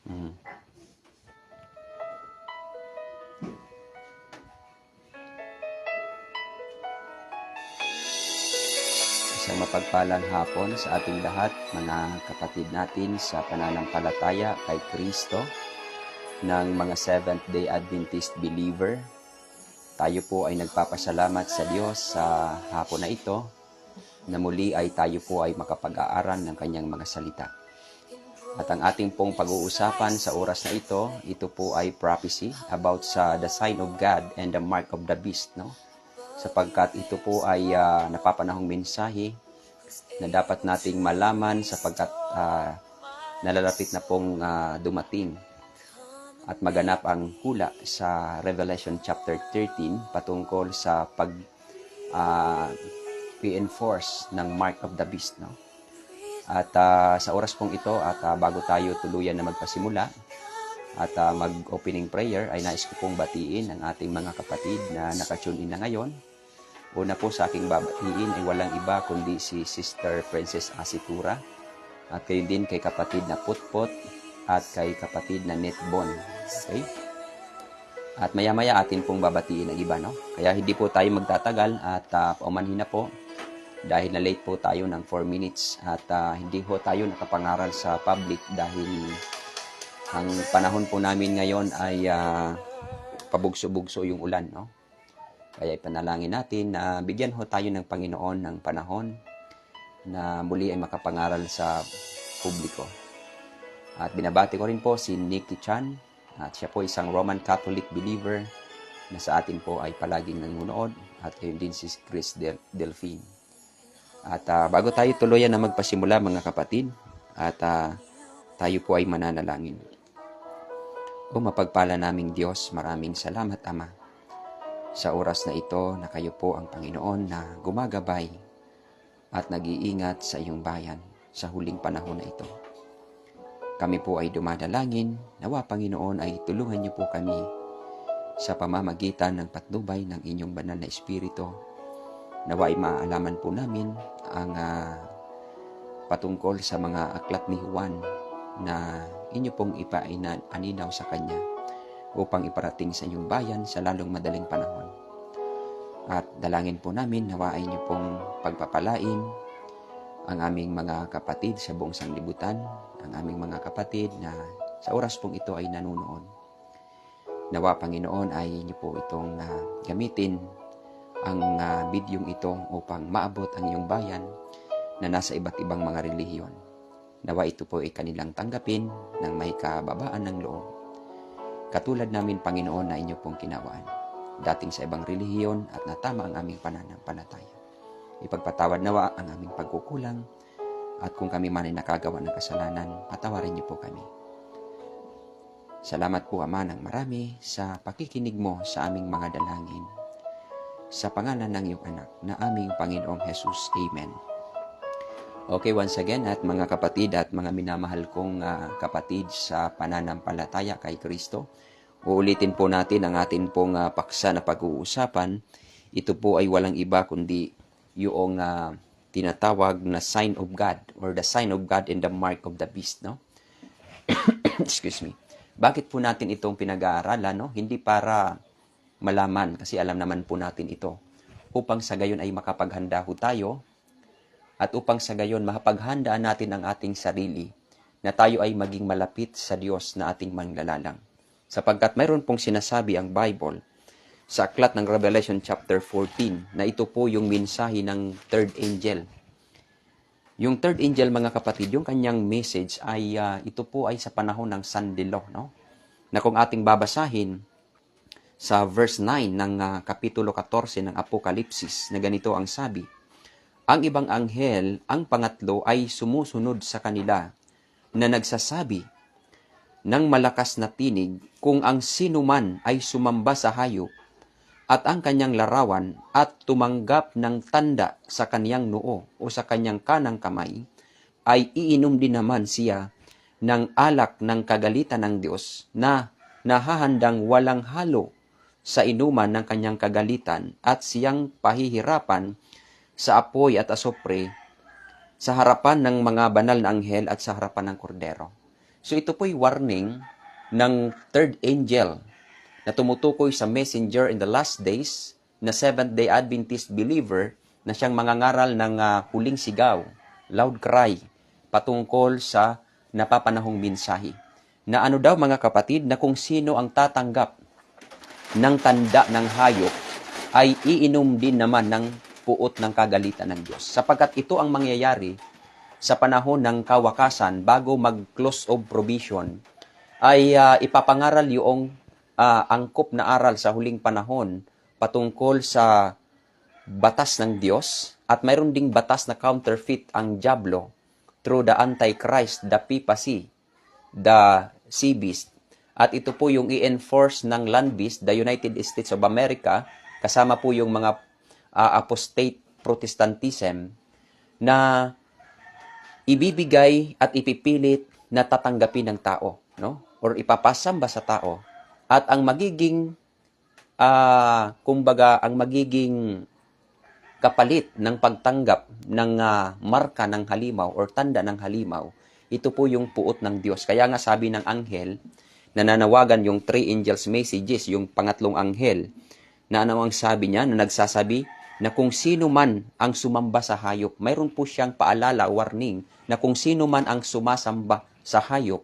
Mm. Isang mapagpalang hapon sa ating lahat, mga kapatid natin sa pananampalataya kay Kristo ng mga Seventh-day Adventist believer. Tayo po ay nagpapasalamat sa Diyos sa hapon na ito na muli ay tayo po ay makapag-aaral ng kanyang mga salita. At ang ating pong pag-uusapan sa oras na ito po ay prophecy about sa the sign of God and the mark of the beast, no? Sapagkat ito po ay napapanahong mensahe na dapat nating malaman sapagkat nalalapit na pong dumating at maganap ang hula sa Revelation chapter 13 patungkol sa pag-enforce ng mark of the beast, no? At sa oras pong ito at bago tayo tuluyan na magpasimula at mag-opening prayer ay nais ko pong batiin ang ating mga kapatid na nakatune in na ngayon. Una po sa aking babatiin ay walang iba kundi si Sister Princess Asitura at kayo din kay kapatid na Putput at kay kapatid na Netbon. Okay? At maya-maya atin pong babatiin ang iba, no? Kaya hindi po tayo magtatagal at paumanhin na po dahil na late po tayo ng 4 minutes at hindi po tayo nakapangaral sa public dahil ang panahon po namin ngayon ay pabugso-bugso yung ulan, no? Kaya ipanalangin natin na bigyan ho tayo ng Panginoon ng panahon na muli ay makapangaral sa publiko. At binabati ko rin po si Nicky Chan at siya po isang Roman Catholic believer na sa atin po ay palaging nanonood at yun din si Chris Delphine. At bago tayo tuluyan na magpasimula mga kapatid at tayo po ay mananalangin. O mapagpala naming Diyos, maraming salamat Ama sa oras na ito na kayo po ang Panginoon na gumagabay at nag-iingat sa iyong bayan sa huling panahon na ito. Kami po ay dumadalangin, nawa Panginoon ay tulungan niyo po kami sa pamamagitan ng patnubay ng inyong banal na Espiritu. Nawa ay maalaman po namin ang patungkol sa mga aklat ni Juan na inyo pong ipaaninaw sa Kanya upang iparating sa inyong bayan sa lalong madaling panahon. At dalangin po namin nawa ay inyo pong pagpapalain ang aming mga kapatid sa buong sanglibutan, ang aming mga kapatid na sa oras pong ito ay nanunood. Nawa Panginoon ay inyo po itong gamitin ang bidyong ito upang maabot ang iyong bayan na nasa iba't ibang mga relihiyon. Nawa ito po ay kanilang tanggapin ng may kababaan ng loob. Katulad namin, Panginoon, na inyo pong kinawaan, dating sa ibang relihiyon at natama ang aming pananampalataya. Ipagpatawad nawa ang aming pagkukulang at kung kami man ay nakagawa ng kasalanan, patawarin niyo po kami. Salamat po, Ama, ng marami sa pakikinig mo sa aming mga dalangin. Sa pangalan ng iyong anak na aming Panginoong Jesus. Amen. Okay, once again at mga kapatid at mga minamahal kong kapatid sa pananampalataya kay Kristo, uulitin po natin ang atin pong paksa na pag-uusapan. Ito po ay walang iba kundi yung tinatawag na sign of God or the sign of God and the mark of the beast, no? Excuse me. Bakit po natin itong pinag-aaralan, no? Hindi para malaman kasi alam naman po natin ito. Upang sa gayon ay makapaghanda ho tayo at upang sa gayon mapaghandaan natin ang ating sarili na tayo ay maging malapit sa Diyos na ating manglalalang. Sapagkat mayroon pong sinasabi ang Bible sa aklat ng Revelation chapter 14 na ito po yung mensahe ng third angel. Yung third angel, mga kapatid, yung kanyang message ay ito po ay sa panahon ng Sandilo, no? Na kung ating babasahin sa verse 9 ng kapitulo 14 ng Apokalipsis na ganito ang sabi, ang ibang anghel, ang pangatlo, ay sumusunod sa kanila na nagsasabi ng malakas na tinig kung ang sino man ay sumamba sa hayop at ang kanyang larawan at tumanggap ng tanda sa kanyang noo o sa kanyang kanang kamay, ay iinom din naman siya ng alak ng kagalitan ng Diyos na nahahandang walang halo sa inuman ng kanyang kagalitan at siyang pahihirapan sa apoy at asopre sa harapan ng mga banal na anghel at sa harapan ng kordero. So ito po'y warning ng third angel na tumutukoy sa messenger in the last days na Seventh-day Adventist believer na siyang mangangaral ng huling sigaw, loud cry, patungkol sa napapanahong mensahe. Na ano daw mga kapatid, na kung sino ang tatanggap ng tanda ng hayop ay iinom din naman ng puot ng kagalitan ng Diyos. Sapagkat ito ang mangyayari sa panahon ng kawakasan bago mag-close of provision, ay ipapangaral yung angkop na aral sa huling panahon patungkol sa batas ng Diyos, at mayroon ding batas na counterfeit ang Diablo through the Antichrist, the papacy, the sea beast. At ito po yung i-enforce ng land beast, the United States of America, kasama po yung mga apostate Protestantism, na ibibigay at ipipilit na tatanggapin ng tao, no? Or ipapasamba sa tao. At ang magiging ang magiging kapalit ng pagtanggap ng marka ng halimaw or tanda ng halimaw, ito po yung puot ng Diyos. Kaya nga sabi ng anghel, nananawagan yung three angels messages, yung pangatlong anghel, na ano ang sabi niya, na nagsasabi na kung sino man ang sumamba sa hayop, mayroon po siyang paalala, warning, na kung sino man ang sumasamba sa hayop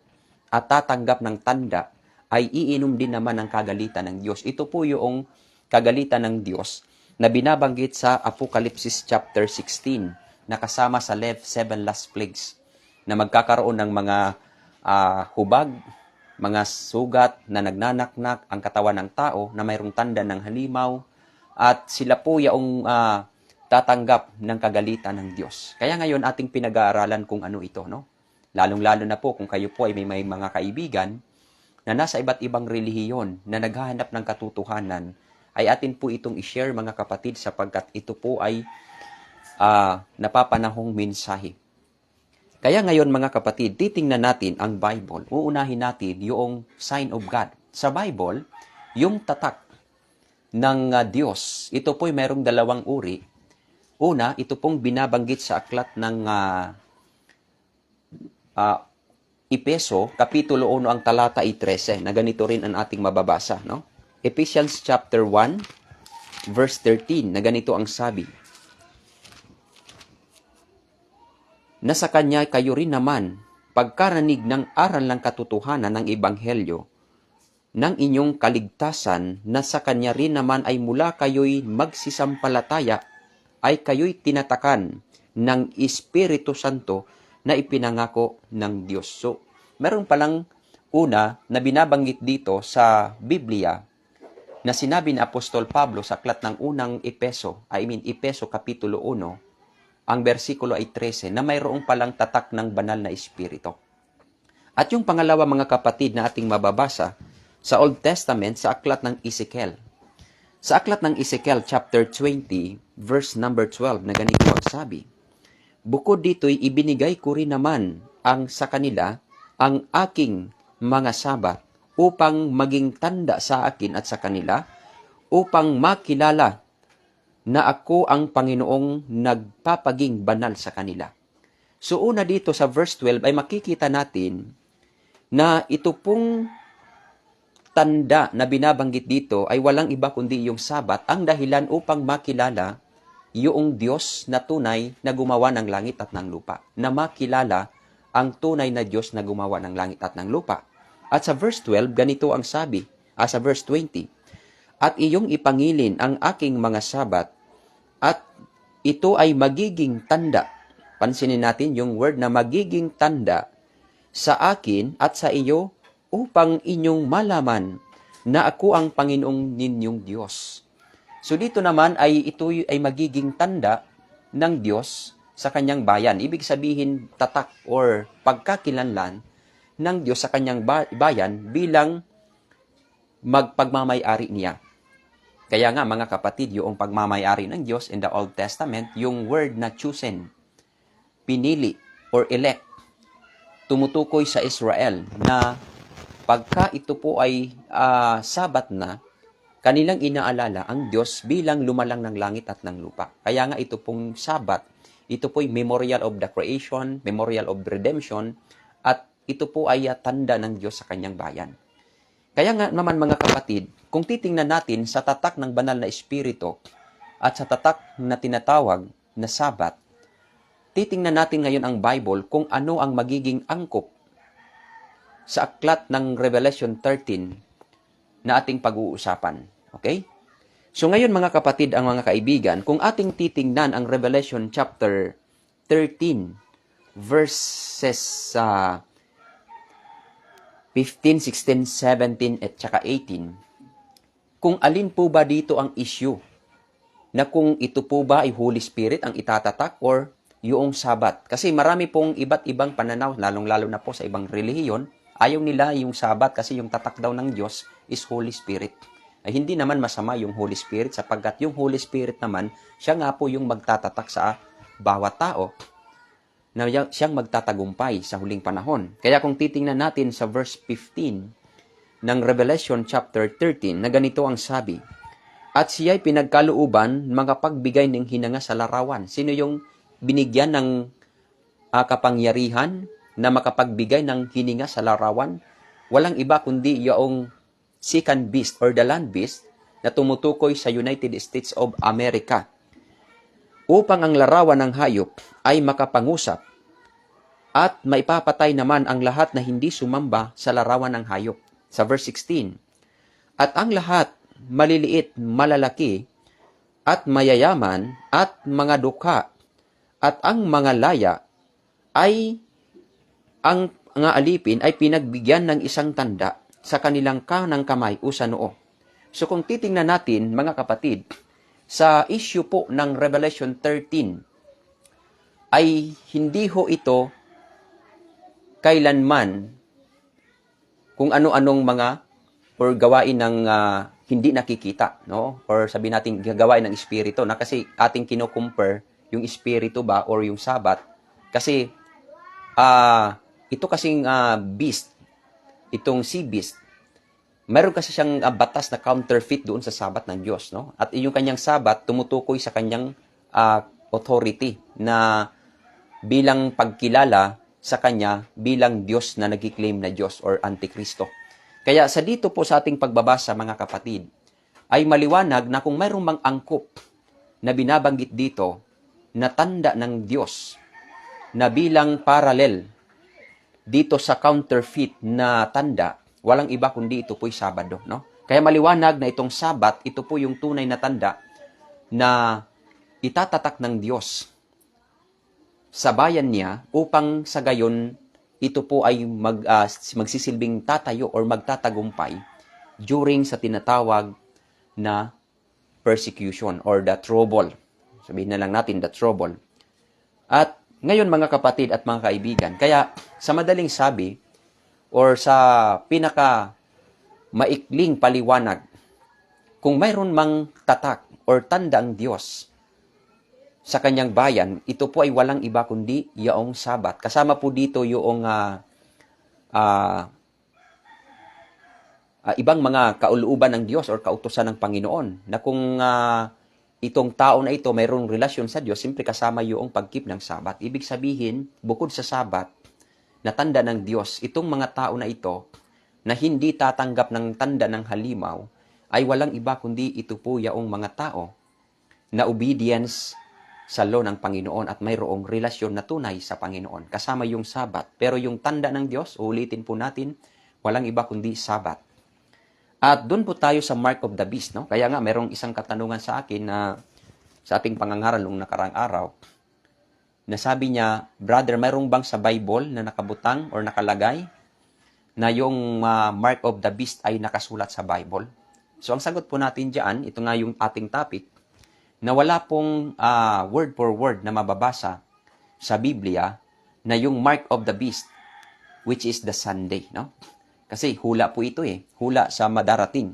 at tatanggap ng tanda, ay iinom din naman ng kagalitan ng Diyos. Ito po yung kagalitan ng Diyos na binabanggit sa Apocalypse chapter 16, na kasama sa 7 last plagues, na magkakaroon ng mga hubag, mga sugat na nagnanaknak ang katawan ng tao na mayroong tanda ng halimaw, at sila po yung tatanggap ng kagalitan ng Diyos. Kaya ngayon ating pinag-aaralan kung ano ito, no? Lalong-lalo na po kung kayo po ay may mga kaibigan na nasa iba't ibang relihiyon na naghahanap ng katotohanan, ay atin po itong i-share mga kapatid, sapagkat ito po ay napapanahong mensahe. Kaya ngayon mga kapatid, titingnan natin ang Bible. Uunahin natin yung sign of God. Sa Bible, yung tatak ng Diyos, ito po'y merong dalawang uri. Una, ito pong binabanggit sa aklat ng Epeso, Kapitulo 1, ang talata ay 13, na ganito rin ang ating mababasa, no? Ephesians chapter 1, verse 13, na ganito ang sabi, na sa Kanya kayo rin naman, pagkaranig ng aral ng katotohanan ng Ebanghelyo, ng inyong kaligtasan, na sa Kanya rin naman ay mula kayo'y magsisampalataya, ay kayo'y tinatakan ng Espiritu Santo na ipinangako ng Diyos. So, meron palang una na binabanggit dito sa Biblia, na sinabi ni Apostol Pablo sa aklat ng unang Epeso Kapitulo 1, ang versikulo ay 13, na mayroong palang tatak ng banal na Espiritu. At yung pangalawa mga kapatid na ating mababasa sa Old Testament, sa aklat ng Ezekiel. Sa aklat ng Ezekiel chapter 20, verse number 12, na ganito ang sabi, bukod dito'y ibinigay ko rin naman sa kanila ang aking mga sabat, upang maging tanda sa akin at sa kanila, upang makilala na ako ang Panginoong nagpapaging banal sa kanila. So una dito sa verse 12 ay makikita natin na ito pong tanda na binabanggit dito ay walang iba kundi yung Sabat, ang dahilan upang makilala yung Diyos na tunay na gumawa ng langit at ng lupa. Na makilala ang tunay na Diyos na gumawa ng langit at ng lupa. At sa verse 12, ganito ang sabi, sa verse 20, at iyong ipangilin ang aking mga Sabat, at ito ay magiging tanda. Pansinin natin yung word na magiging tanda sa akin at sa iyo, upang inyong malaman na ako ang Panginoong ninyong Diyos. So dito naman ay ito ay magiging tanda ng Diyos sa kanyang bayan. Ibig sabihin tatak or pagkakilanlan ng Diyos sa kanyang bayan bilang magpagmamay-ari niya. Kaya nga mga kapatid, yung pagmamay-ari ng Diyos in the Old Testament, yung word na chosen, pinili or elect, tumutukoy sa Israel na pagka ito po ay Sabat na, kanilang inaalala ang Diyos bilang lumalang ng langit at ng lupa. Kaya nga ito pong Sabat, ito po'y memorial of the creation, memorial of redemption, at ito po ay tanda ng Diyos sa kanyang bayan. Kaya nga naman mga kapatid, kung titingnan natin sa tatak ng banal na espiritu at sa tatak na tinatawag na Sabat, titingnan natin ngayon ang Bible kung ano ang magiging angkop sa aklat ng Revelation 13 na ating pag-uusapan. Okay? So ngayon mga kapatid, ang mga kaibigan, kung ating titingnan ang Revelation chapter 13 verses 15, 16, 17 at saka 18, kung alin po ba dito ang issue na kung ito po ba ay Holy Spirit ang itatatak or yung Sabat. Kasi marami pong iba't ibang pananaw, lalong-lalo na po sa ibang relihiyon, ayaw nila yung Sabat kasi yung tatak daw ng Diyos is Holy Spirit. Ay hindi naman masama yung Holy Spirit sapagkat yung Holy Spirit naman, siya nga po yung magtatatak sa bawat tao na siyang magtatagumpay sa huling panahon. Kaya kung titingnan natin sa verse 15 ng Revelation chapter 13 na ganito ang sabi, at siya'y pinagkalooban makapagbigay ng hinanga sa larawan. Sino yung binigyan ng kapangyarihan na makapagbigay ng hininga sa larawan? Walang iba kundi yung second beast or the land beast na tumutukoy sa United States of America upang ang larawan ng hayop ay makapangusap at maipapatay naman ang lahat na hindi sumamba sa larawan ng hayop. Sa verse 16, at ang lahat, maliliit, malalaki, at mayayaman, at mga dukha, at ang mga laya, ay ang mga alipin ay pinagbigyan ng isang tanda sa kanilang kanang kamay o sa noo. So kung titingnan natin, mga kapatid, sa issue po ng Revelation 13, ay hindi ho ito kailanman kung ano-anong mga or gawain ng hindi nakikita, no? Or sabi natin gawain ng espiritu na kasi ating kino-compare yung espiritu ba or yung Sabat kasi ito kasing beast, itong sea beast, meron kasi siyang batas na counterfeit doon sa Sabat ng Diyos, no? At yung kanyang Sabat tumutukoy sa kanyang authority na bilang pagkilala sa kanya bilang Diyos na nagki-claim na Diyos or Antikristo. Kaya sa dito po sa ating pagbabasa mga kapatid, ay maliwanag na kung mayroong mang angkop na binabanggit dito na tanda ng Diyos na bilang parallel dito sa counterfeit na tanda, walang iba kundi ito po'y Sabado, no? Kaya maliwanag na itong Sabat, ito po yung tunay na tanda na itatatak ng Diyos sa bayan niya upang sa gayon ito po ay magsisilbing tatayo or magtatagumpay during sa tinatawag na persecution or the trouble. Sabihin na lang natin the trouble. At ngayon mga kapatid at mga kaibigan, kaya sa madaling sabi or sa pinaka maikling paliwanag, kung mayroon mang tatak or tanda ang Diyos sa kanyang bayan, ito po ay walang iba kundi yaong Sabat. Kasama po dito yung ibang mga kauluban ng Diyos or kautusan ng Panginoon na kung itong tao na ito mayroong relasyon sa Diyos, siyempre kasama yung pagkeep ng Sabat. Ibig sabihin, bukod sa Sabat, na tanda ng Diyos, itong mga tao na ito na hindi tatanggap ng tanda ng halimaw, ay walang iba kundi ito po yaong mga tao na obedience sa law ng Panginoon at mayroong relasyon na tunay sa Panginoon. Kasama yung Sabat. Pero yung tanda ng Diyos, ulitin po natin, walang iba kundi Sabat. At doon po tayo sa Mark of the Beast, no? Kaya nga, mayroong isang katanungan sa akin na sa ating pangangaral nung nakarang araw, na sabi niya, brother, mayroong bang sa Bible na nakabutang or nakalagay na yung Mark of the Beast ay nakasulat sa Bible? So, ang sagot po natin dyan, ito nga yung ating topic, na wala pong word for word na mababasa sa Biblia na yung Mark of the Beast, which is the Sunday, no? Kasi hula po ito hula sa madarating.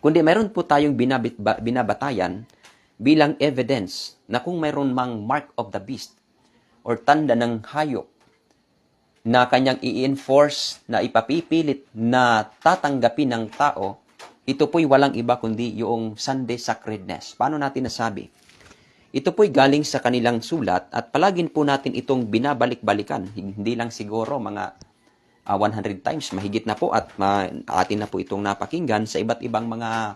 Kundi mayroon po tayong binabatayan bilang evidence na kung mayroon mang Mark of the Beast or tanda ng hayop na kanyang i-enforce na ipapipilit na tatanggapin ng tao, ito po'y walang iba kundi yung Sunday sacredness. Paano natin nasabi? Ito po'y galing sa kanilang sulat at palagin po natin itong binabalik-balikan. Hindi lang siguro mga 100 times, mahigit na po at atin na po itong napakinggan sa iba't ibang mga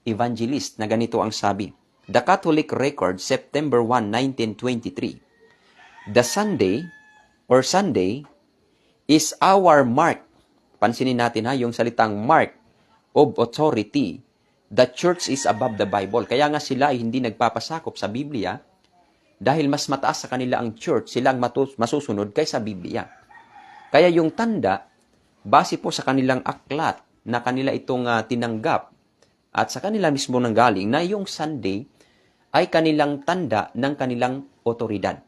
evangelist na ganito ang sabi. The Catholic Record, September 1, 1923. The Sunday or Sunday is our mark. Pansinin natin ha, yung salitang mark of authority. The church is above the Bible. Kaya nga sila ay hindi nagpapasakop sa Biblia dahil mas mataas sa kanila ang church, sila ang masusunod kaysa Biblia. Kaya yung tanda, base po sa kanilang aklat na kanila itong tinanggap at sa kanila mismo nanggaling na yung Sunday ay kanilang tanda ng kanilang otoridad.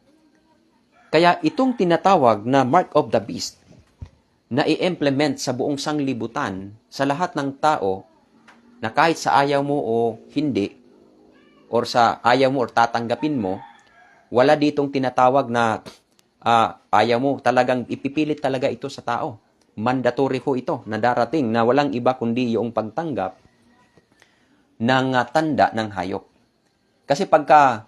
Kaya itong tinatawag na Mark of the Beast na i-implement sa buong sanglibutan sa lahat ng tao na kahit sa ayaw mo o hindi, or sa ayaw mo or tatanggapin mo, wala ditong tinatawag na ayaw mo, talagang ipipilit talaga ito sa tao. Mandatory ho ito na darating na walang iba kundi yung pagtanggap ng tanda ng hayop. Kasi pagka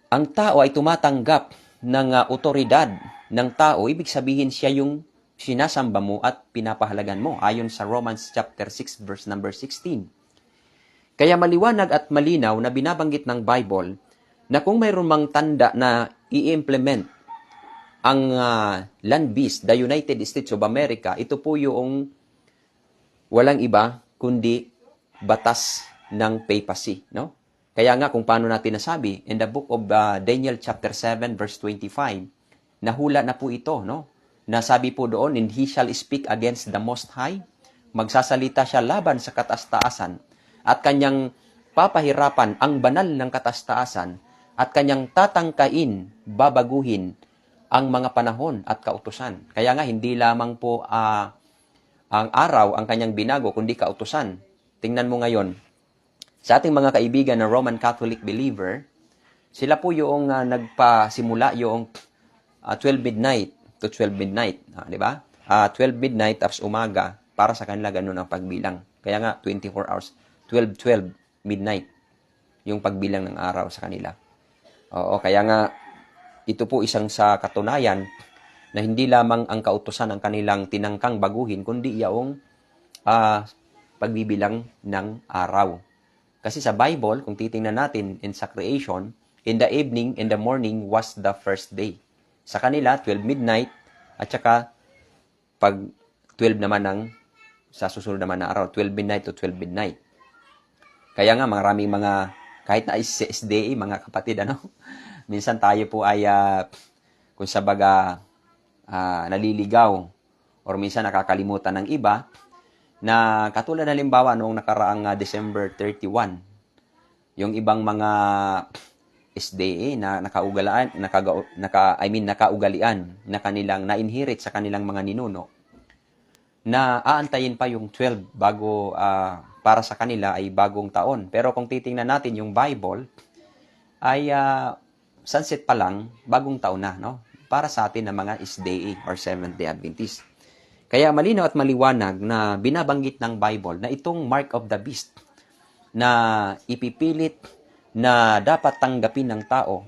ang tao ay tumatanggap ng otoridad ng tao, ibig sabihin siya yung sinasamba mo at pinapahalagan mo ayon sa Romans chapter 6 verse number 16. Kaya maliwanag at malinaw na binabanggit ng Bible na kung mayroon mang tanda na i-implement ang land beast, the United States of America, ito po yung walang iba kundi batas ng papacy, no? Kaya nga kung paano natin nasabi in the book of Daniel chapter 7 verse 25, nahula na po ito, no? Nasabi po doon, and he shall speak against the Most High. Magsasalita siya laban sa katastaasan at kanyang papahirapan ang banal ng katastaasan at kanyang tatangkain, babaguhin ang mga panahon at kautusan. Kaya nga, hindi lamang po ang araw ang kanyang binago, kundi kautusan. Tingnan mo ngayon, sa ating mga kaibigan na Roman Catholic believer, sila po yung nagpasimula yung 12 midnight to 12 midnight, di ba? 12 midnight tapos umaga, para sa kanila ganun ang pagbilang. Kaya nga 24 hours, 12 midnight yung pagbilang ng araw sa kanila. Oo, kaya nga ito po isang sa katunayan na hindi lamang ang kautusan ang kanilang tinangkang baguhin, kundi yung pagbibilang ng araw. Kasi sa Bible, kung titingnan natin in sa creation, in the evening and the morning was the first day. Sa kanila, 12 midnight, at saka pag 12 naman ng sa susunod naman na araw, 12 midnight to 12 midnight. Kaya nga, maraming mga, kahit na SDA, mga kapatid, minsan tayo po ay, kung sa baga, naliligaw, or minsan nakakalimutan ng iba, na katulad na halimbawa noong nakaraang December 31, yung ibang mga SDA na nakaugalian na kanilang na-inherit sa kanilang mga ninuno, na aantayin pa yung 12 bago para sa kanila ay bagong taon. Pero kung titingnan natin yung Bible, ay sunset pa lang, bagong taon na, no? Para sa atin na mga SDA or Seventh-day Adventist. Kaya malinaw at maliwanag na binabanggit ng Bible na itong Mark of the Beast na ipipilit na dapat tanggapin ng tao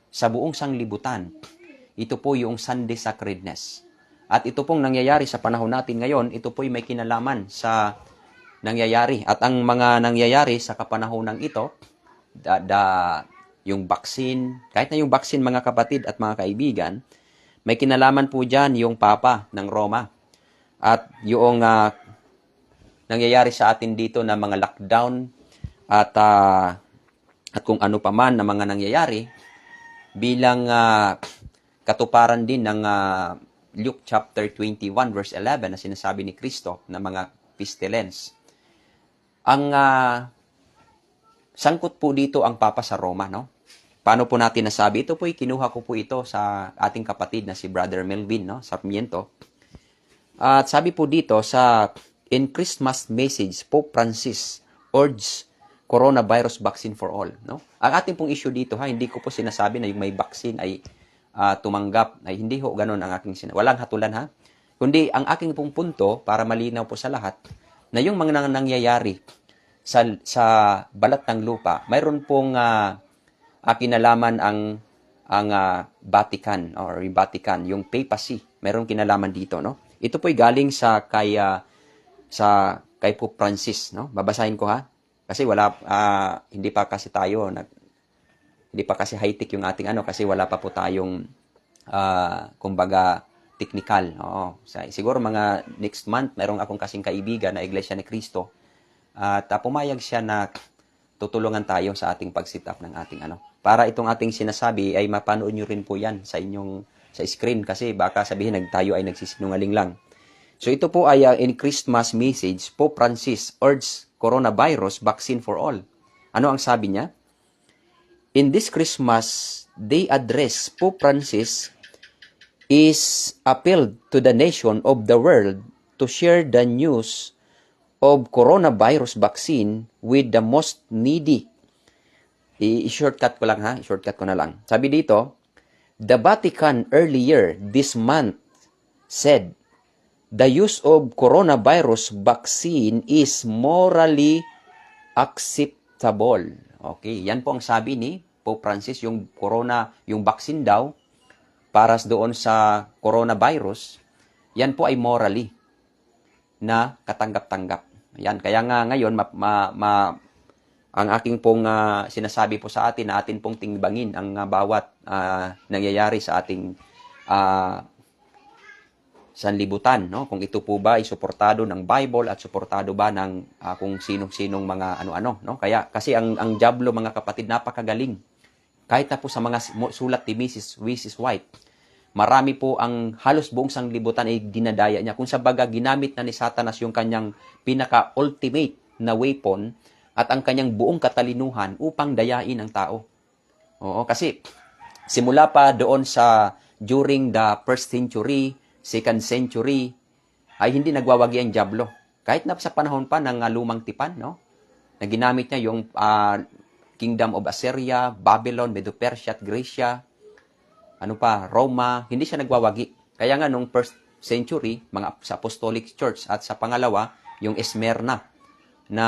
sa buong sanglibutan. Ito po yung Sunday Sacredness. At ito pong nangyayari sa panahon natin ngayon, ito po'y may kinalaman sa nangyayari. At ang mga nangyayari sa kapanahonang ito, yung vaccine, kahit na yung vaccine mga kapatid at mga kaibigan, may kinalaman po dyan yung Papa ng Roma. At yung nangyayari sa atin dito na mga lockdown at kung ano pa man na mga nangyayari bilang katuparan din ng Luke chapter 21 verse 11 na sinasabi ni Kristo na mga pestilence. Ang sangkot po dito ang Papa sa Roma, no? Paano po natin nasabi? Ito po kinuha ko po ito sa ating kapatid na si Brother Melvin, no? Sarmiento. At sabi po dito sa in Christmas message, Pope Francis urges coronavirus vaccine for all, no? Ang ating pong issue dito, hindi ko po sinasabi na yung may vaccine ay tumanggap, ay hindi ho ganun ang aking walang hatulan, ha? Kundi ang aking pong punto para malinaw po sa lahat na yung mga nangyayari sa balat ng lupa, mayroon pong kinalaman ang Vatican or yung Vatican, yung papacy Meron kinalaman dito, no? Ito po'y galing kay Pope Francis, no? Babasahin ko ha. Kasi hindi pa kasi tayo hindi pa kasi high-tech yung ating kasi wala pa po tayong kumbaga technical. Oo. Siguro mga next month, meron akong kasing kaibigan na Iglesia ni Cristo. At pumayag siya na tutulungan tayo sa ating pag-sit up ng ating Para itong ating sinasabi ay mapanood nyo rin po yan sa screen kasi baka sabihin tayo ay nagsisinungaling lang. So ito po ay in Christmas message, Pope Francis urged coronavirus vaccine for all. Ano ang sabi niya? In this Christmas Day address, Pope Francis is appealed to the nation of the world to share the news of coronavirus vaccine with the most needy. I-shortcut ko lang ha, i-shortcut ko na lang. Sabi dito, the Vatican earlier this month said, the use of coronavirus vaccine is morally acceptable. Okay, yan po ang sabi ni Pope Francis, yung vaccine daw para doon sa coronavirus, yan po ay morally na katanggap-tanggap. Yan, kaya nga ngayon ang aking pong sinasabi po sa atin na atin pong tingbangin ang bawat nangyayari sa ating sanlibutan, no? Kung ito po ba ay suportado ng Bible at suportado ba ng kung sinong-sinong mga ano-ano, no? Kaya kasi ang diablo, mga kapatid, napakagaling. Kahit na po sa mga sulat ni Mrs. White, marami po ang halos buong sanglibutan ay dinadaya niya. Kung sa baga ginamit na ni Satanas yung kanyang pinaka-ultimate na weapon at ang kanyang buong katalinuhan upang dayain ang tao. Oo, kasi simula pa doon during the 1st century, 2nd century, ay hindi nagwawagi ang diablo. Kahit na sa panahon pa ng lumang tipan, no? Na ginamit niya yung Kingdom of Assyria, Babylon, Medo-Persia at Gracia, Roma, hindi siya nagwawagi. Kaya nga nung 1st century, sa Apostolic Church at sa pangalawa, yung Esmerna, na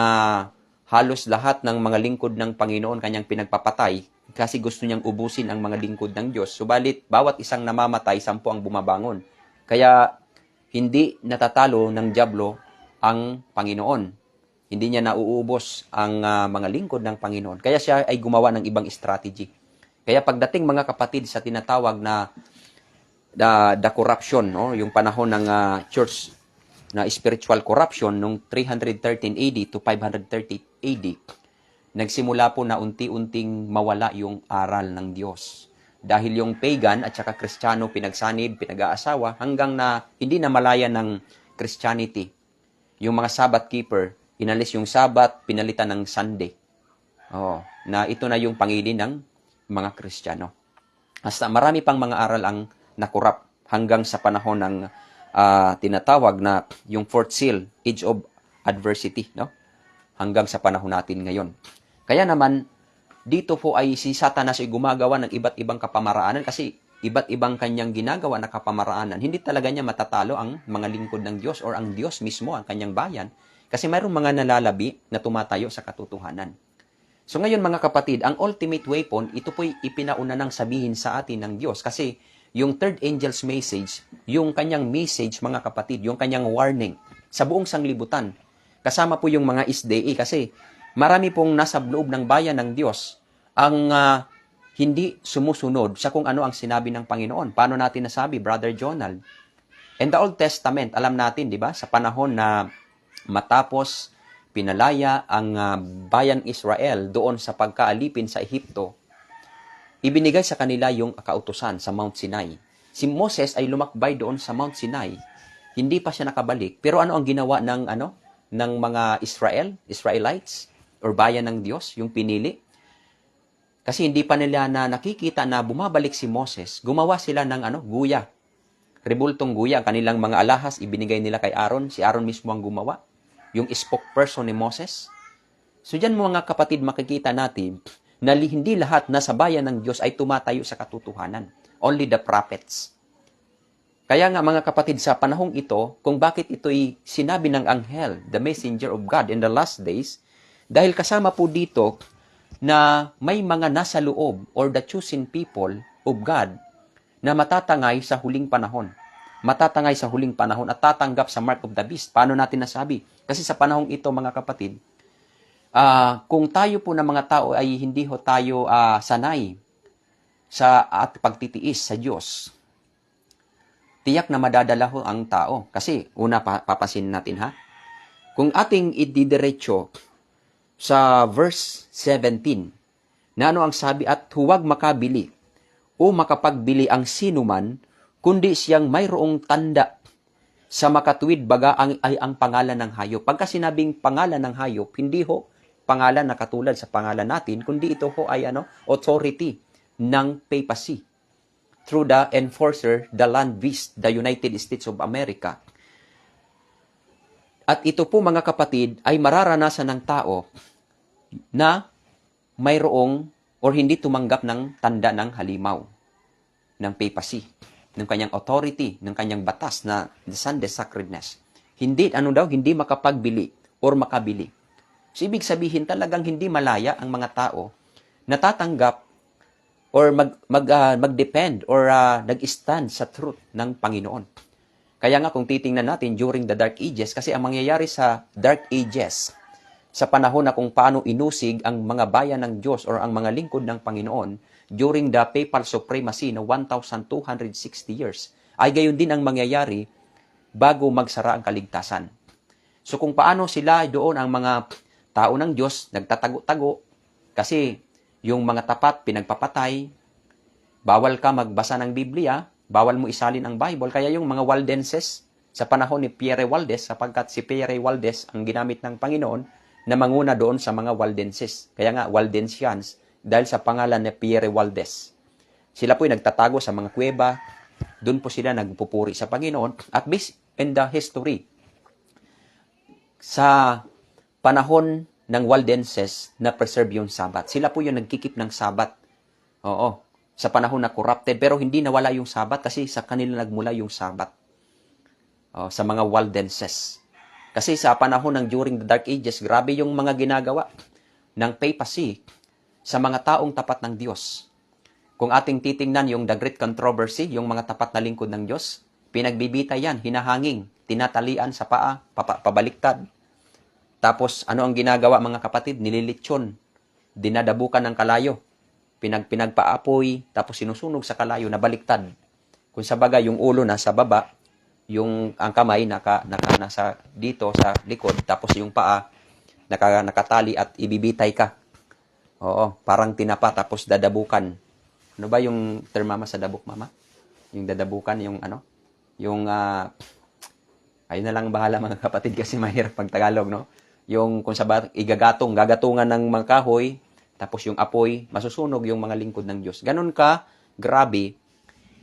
halos lahat ng mga lingkod ng Panginoon kanyang pinagpapatay kasi gusto niyang ubusin ang mga lingkod ng Diyos. Subalit, bawat isang namamatay, 10 ang bumabangon. Kaya, hindi natatalo ng diablo ang Panginoon. Hindi niya nauubos ang mga lingkod ng Panginoon. Kaya siya ay gumawa ng ibang strategy. Kaya pagdating, mga kapatid, sa tinatawag na the corruption, no? Yung panahon ng church na spiritual corruption nung 313 AD to 530 AD, nagsimula po na unti-unting mawala yung aral ng Diyos. Dahil yung pagan at saka Kristiyano pinagsanib, pinag-aasawa, hanggang na hindi na malaya ng Christianity. Yung mga Sabbath keeper, inalis yung Sabbath, pinalitan ng Sunday. Na ito na yung pangili ng mga Kristiyano. Hasta marami pang mga aral ang nakurap hanggang sa panahon ng tinatawag na yung fourth seal, age of adversity, no? Hanggang sa panahon natin ngayon. Kaya naman, dito po ay si Satanas ay gumagawa ng iba't ibang kapamaraanan kasi iba't ibang kanyang ginagawa na kapamaraanan. Hindi talaga niya matatalo ang mga lingkod ng Diyos or ang Diyos mismo, ang kanyang bayan. Kasi mayroong mga nalalabi na tumatayo sa katotohanan. So ngayon, mga kapatid, ang ultimate weapon, ito po'y ipinauna ng sabihin sa atin ng Diyos. Kasi yung third angel's message, yung kanyang message, mga kapatid, yung kanyang warning sa buong sanglibutan. Kasama po yung mga SDA kasi marami pong nasa loob ng bayan ng Diyos ang hindi sumusunod sa kung ano ang sinabi ng Panginoon. Paano natin nasabi, Brother Jonald? In the Old Testament, alam natin, di ba, sa panahon na matapos pinalaya ang bayan Israel doon sa pagkaalipin sa Ehipto, ibinigay sa kanila yung kautusan sa Mount Sinai. Si Moses ay lumakbay doon sa Mount Sinai. Hindi pa siya nakabalik. Pero ano ang ginawa ng mga Israelites or bayan ng Diyos, yung pinili? Kasi hindi pa nila na nakikita na bumabalik si Moses. Gumawa sila ng guya. Rebultong guya. Ang kanilang mga alahas ibinigay nila kay Aaron. Si Aaron mismo ang gumawa. Yung spokesperson ni Moses. So dyan, mga kapatid, makikita natin na hindi lahat na sa bayan ng Diyos ay tumatayo sa katotohanan. Only the prophets. Kaya nga, mga kapatid, sa panahong ito, kung bakit ito'y sinabi ng anghel, the messenger of God in the last days, dahil kasama po dito na may mga nasa loob or the chosen people of God na matatangay sa huling panahon. matatangay sa huling panahon at tatanggap sa mark of the beast. Paano natin nasabi? Kasi sa panahong ito, mga kapatid, kung tayo po na mga tao ay hindi ho tayo sanay sa at pagtitiis sa Diyos, tiyak na madadala ho ang tao. Kasi, una, papasin natin ha, kung ating ididiretso sa verse 17, na ano ang sabi, at huwag makabili o makapagbili ang sinuman, kundi siyang mayroong tanda sa makatuwid baga ay ang pangalan ng hayop. Pagka sinabing pangalan ng hayop, hindi ho pangalan na katulad sa pangalan natin, kundi ito ho ay authority ng papacy through the enforcer, the land beast, the United States of America. At ito po, mga kapatid, ay mararanasan ng tao na mayroong or hindi tumanggap ng tanda ng halimaw, ng papacy, ng kanyang authority, ng kanyang batas na the Sunday sacredness. Hindi, hindi makapagbili or makabili. So, ibig sabihin talagang hindi malaya ang mga tao na tatanggap or mag-depend or nag-stand sa truth ng Panginoon. Kaya nga kung titingnan natin during the Dark Ages, kasi ang mangyayari sa Dark Ages, sa panahon na kung paano inusig ang mga bayan ng Diyos or ang mga lingkod ng Panginoon during the papal supremacy na 1,260 years, ay gayon din ang mangyayari bago magsara ang kaligtasan. So kung paano sila doon ang mga tao ng Diyos nagtatago-tago kasi yung mga tapat pinagpapatay, bawal ka magbasa ng Biblia, bawal mo isalin ang Bible, kaya yung mga Waldenses sa panahon ni Pierre Waldes, sapagkat si Pierre Waldes ang ginamit ng Panginoon na manguna doon sa mga Waldenses. Kaya nga, Waldensians, dahil sa pangalan ni Pierre Waldes. Sila po ay nagtatago sa mga kuweba, doon po sila nagpupuri sa Panginoon. At based in the history, sa panahon ng Waldenses na preserve yung Sabat. Sila po yung nagkikip ng Sabat. Oo, sa panahon na corrupted, pero hindi nawala yung Sabat kasi sa kanila nagmula yung Sabat. Sa mga Waldenses. Kasi sa panahon ng during the Dark Ages, grabe yung mga ginagawa ng papacy sa mga taong tapat ng Diyos. Kung ating titingnan yung the Great Controversy, yung mga tapat na lingkod ng Diyos, pinagbibitay yan, hinahanging, tinatalian sa paa, pabaliktad. Tapos, ano ang ginagawa mga kapatid? Nililitsyon, dinadabukan ng kalayo, pinagpaapoy, tapos sinusunog sa kalayo na baliktad. Kung sa bagay, yung ulo nasa baba, ang kamay nasa dito sa likod, tapos yung paa nakatali at ibibitay ka. Oo, parang tinapa tapos dadabukan. Ano ba yung term mama sa dabuk, mama? Yung dadabukan, yung yung ayun na lang bahala mga kapatid kasi mahirap pag Tagalog, no? Yung kung sa gagatungan ng mga kahoy, tapos yung apoy, masusunog yung mga lingkod ng Diyos. Ganun ka, grabe,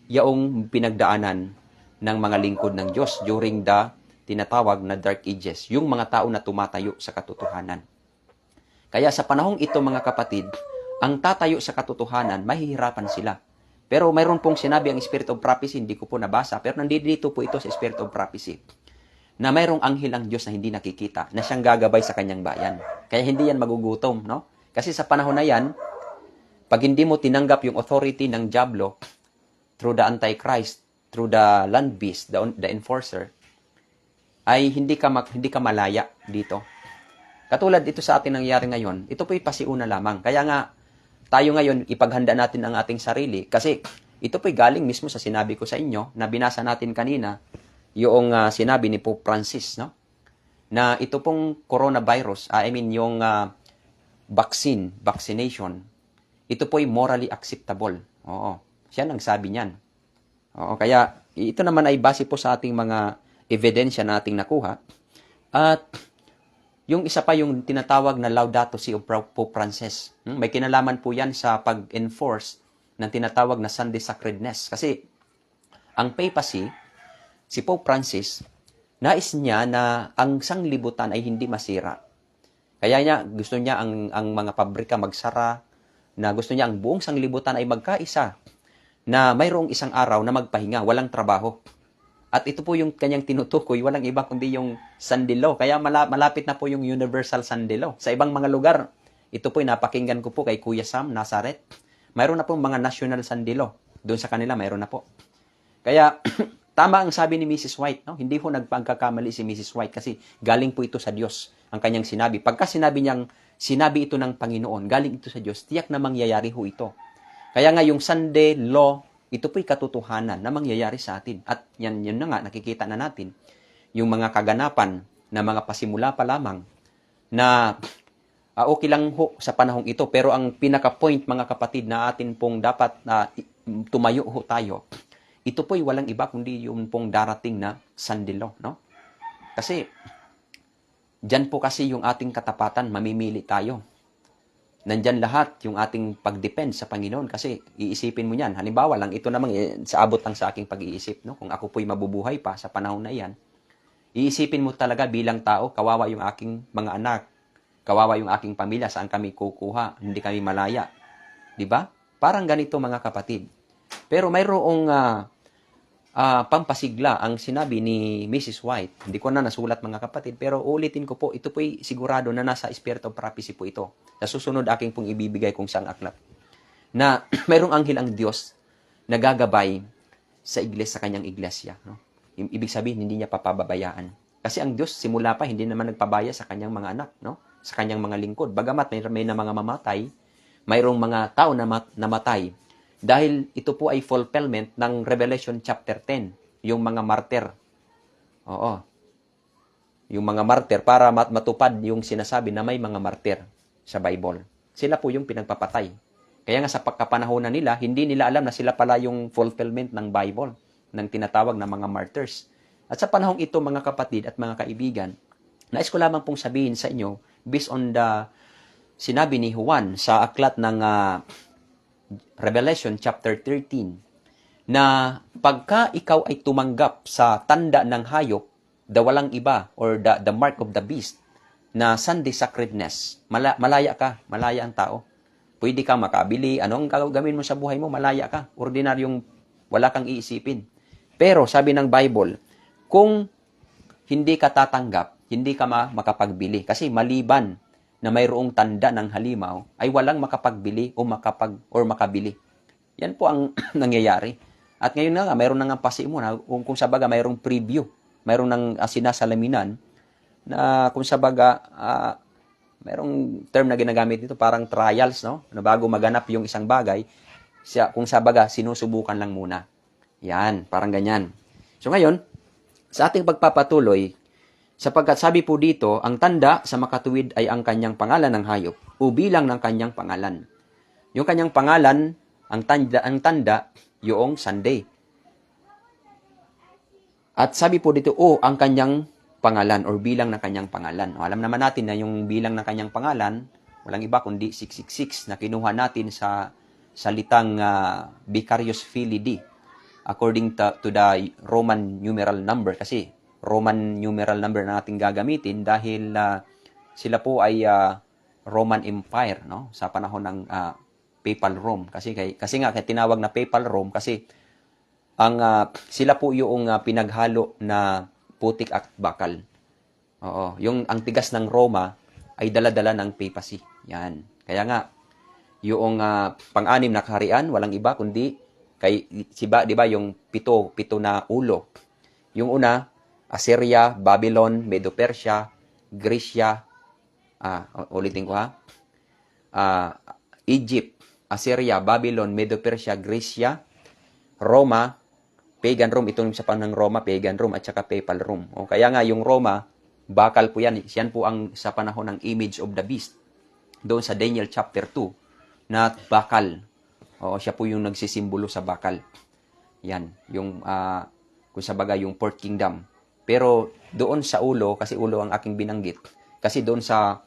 yaong pinagdaanan ng mga lingkod ng Diyos during the tinatawag na Dark Ages, yung mga tao na tumatayo sa katotohanan. Kaya sa panahong ito mga kapatid, ang tatayo sa katotohanan, mahihirapan sila. Pero mayroon pong sinabi ang Spirit of Prophecy, hindi ko po nabasa, pero nandito po ito sa Spirit of Prophecy, na mayroong anghel ang Diyos na hindi nakikita, na siyang gagabay sa kanyang bayan. Kaya hindi yan magugutom, no? Kasi sa panahon na yan, pag hindi mo tinanggap yung authority ng Diablo through the Antichrist, through the land beast, the enforcer, ay hindi ka malaya dito. Katulad ito sa ating nangyari ngayon, ito po'y pasiuna lamang. Kaya nga, tayo ngayon, ipaghanda natin ang ating sarili. Kasi ito po'y galing mismo sa sinabi ko sa inyo, na binasa natin kanina, yung sinabi ni Pope Francis, no? Na ito pong coronavirus, yung vaccination, ito po'y morally acceptable. Oo, siya nang sabi niyan. Oo, kaya ito naman ay base po sa ating mga ebidensya na ating nakuha. At yung isa pa yung tinatawag na Laudato Si of Pope Francis. May kinalaman po yan sa pag-enforce ng tinatawag na Sunday Sacredness. Kasi ang papacy, si Pope Francis, nais niya na ang sanglibutan ay hindi masira. Kaya gusto niya ang mga pabrika magsara, na gusto niya ang buong sanglibutan ay magkaisa, na mayroong isang araw na magpahinga, walang trabaho. At ito po yung kanyang tinutukoy, walang iba kundi yung Sunday Law. Kaya malapit na po yung Universal Sunday Law. Sa ibang mga lugar, ito po napakinggan ko po kay Kuya Sam, Nazareth. Mayroon na po mga National Sunday Law. Doon sa kanila, mayroon na po. Kaya, tama ang sabi ni Mrs. White, no? Hindi ho nagpagkakamali si Mrs. White kasi galing po ito sa Diyos ang kanyang sinabi. Pagka sinabi ito ng Panginoon, galing ito sa Diyos, tiyak na mangyayari ho ito. Kaya nga yung Sunday law, ito po'y katotohanan na mangyayari sa atin. At yun na nga, nakikita na natin yung mga kaganapan na mga pasimula pa lamang na okay lang ho sa panahong ito. Pero ang pinaka-point, mga kapatid, na atin pong dapat na tumayo ho tayo, ito po'y walang iba kundi yung pong darating na Sunday law, no? Kasi, dyan po kasi yung ating katapatan, mamimili tayo. Nandyan lahat yung ating pag-depend sa Panginoon kasi iisipin mo yan. Halimbawa lang, ito namang sa abot lang sa aking pag-iisip, no? Kung ako po'y mabubuhay pa sa panahon na yan, iisipin mo talaga bilang tao, kawawa yung aking mga anak, kawawa yung aking pamilya, saan kami kukuha, hindi kami malaya. Diba? Parang ganito mga kapatid. Pero mayroong pampasigla ang sinabi ni Mrs. White. Hindi ko na nasulat mga kapatid, pero ulitin ko po, ito po'y sigurado na nasa Spirit of Prophecy po ito. Sa susunod aking pong ibibigay kung saan aklat. Na mayroong anghel ang Diyos na gagabay sa iglesia, sa kanyang iglesia. No? Ibig sabihin, hindi niya papababayaan. Kasi ang Diyos, simula pa, hindi naman nagpabaya sa kanyang mga anak, no? Sa kanyang mga lingkod. Bagamat may na mga mamatay, mayroong mga tao na namatay. Dahil ito po ay fulfillment ng Revelation chapter 10, yung mga martyr. Oo. Yung mga martyr, para matupad yung sinasabi na may mga martyr sa Bible. Sila po yung pinagpapatay. Kaya nga sa pagkapanahonan nila, hindi nila alam na sila pala yung fulfillment ng Bible, ng tinatawag na mga martyrs. At sa panahong ito, mga kapatid at mga kaibigan, nais ko lamang pong sabihin sa inyo, based on the sinabi ni Juan sa aklat ng Revelation chapter 13, na pagka ikaw ay tumanggap sa tanda ng hayop, the walang iba, or the mark of the beast, na Sunday sacredness, malaya ka, malaya ang tao. Pwede ka makabili, anong gagawin mo sa buhay mo, malaya ka. Ordinaryong wala kang iisipin. Pero sabi ng Bible, kung hindi ka tatanggap, hindi ka makapagbili. Kasi maliban na mayroong tanda ng halimaw, ay walang makapagbili o makabili. Yan po ang nangyayari. At ngayon na nga, mayroon na nga pasimula, kung sabaga mayroong preview, mayroong nang sinasalaminan, na kung sabaga, mayroong term na ginagamit dito, parang trials, no? Na bago maganap yung isang bagay, kung sabaga, sinusubukan lang muna. Yan, parang ganyan. So ngayon, sa ating pagpapatuloy, sapagkat sabi po dito, ang tanda sa makatuwid ay ang kanyang pangalan ng hayop, o bilang ng kanyang pangalan. Yung kanyang pangalan, ang tanda, yung Sunday. At sabi po dito, ang kanyang pangalan or bilang ng kanyang pangalan. O, alam naman natin na yung bilang ng kanyang pangalan, walang iba kundi 666 na kinuha natin sa salitang Vicarius Filii according to the Roman numeral number. Kasi Roman numeral number na natin gagamitin dahil sila po ay Roman Empire, no? Sa panahon ng Papal Rome. Kasi nga tinawag na Papal Rome kasi ang sila po yung pinaghalo na putik at bakal. Oo, ang tigas ng Roma ay dala-dala ng papacy. Yan. Kaya nga yung pang-anim na kaharian, walang iba kundi di ba yung pito na ulo. Yung una, Assyria, Babylon, Medo-Persia, Grecia, ulitin ko Egypt, Assyria, Babylon, Medo-Persia, Grecia, Roma, Pagan Rome, ito sa panahon ng Roma, Pagan Rome, at saka Papal Rome. O, kaya nga yung Roma, bakal po yan. Yan po ang sa panahon ng image of the beast. Doon sa Daniel chapter 2, na bakal. O, siya po yung nagsisimbolo sa bakal. Yan, yung, kung sabaga, yung Fourth Kingdom. Pero doon sa ulo, kasi ulo ang aking binanggit, kasi doon sa